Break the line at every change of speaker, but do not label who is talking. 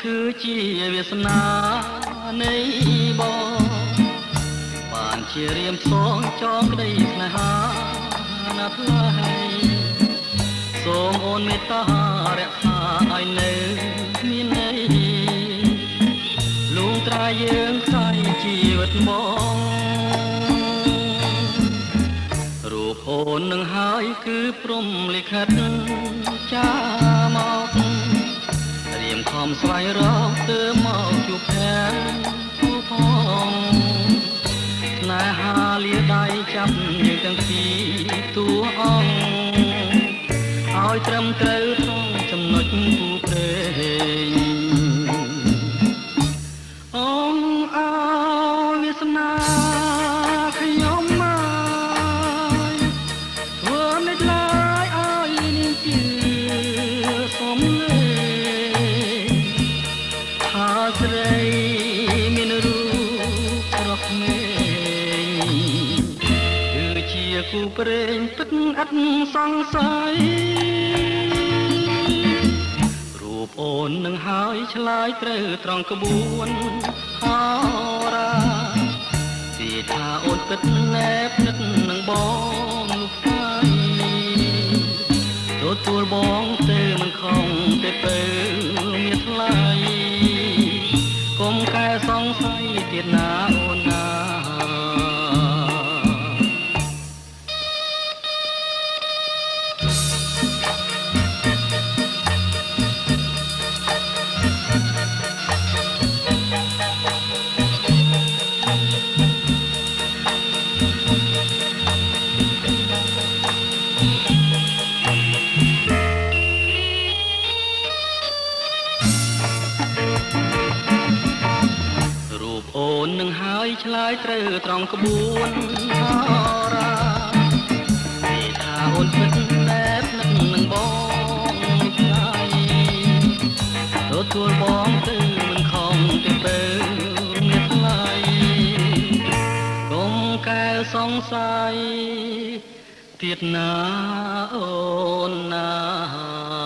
គឺជាវាសនានៃបងបានជារៀមផ្សងចងក្តីស្នេហាណាថ្លៃសូមអូនមេត្តារក្សាឲ្យនៅមានន័យលួងត្រាយើងខ្សែជីវិតបងរូបអូននឹងហើយគឺព្រំលិខិតចាមករៀមខំស្វែងរកទៅមកជួបផែនគូផងស្នេហាលាដៃចាប់យើងទាំងពីរតួអង្គឲ្យត្រឹមត្រូវក្នុងចំណុចគូព្រេងអង្គឲ្យវាសនាខ្ញុំមកធ្វើមិនឡើយឲ្យនាងជឿសុំលេថាស្រីមានរូបស្រស់ក្មេងគឺជាគូព្រេងពិតឥតសង្ស័យរូបអូននឹងហើយឆ្លើយត្រូវត្រង់ក្បួនហោរាពីថាអូនពិតណែបនិតនឹងបងនោះស្អីទទួលបងទៅមិនខំទេទៅមានថ្លៃកុំកែសង្ស័យទៀតណាអូនណាអូននឹងហើយឆ្លើយត្រូវត្រង់ក្បួនហោរាពីថាអូនពិតណែបនឹងបងថ្លៃទទួលបងទៅមិនខំទេទៅមានថ្លៃកុំកែសង្ស័យទៀតណាអូនណា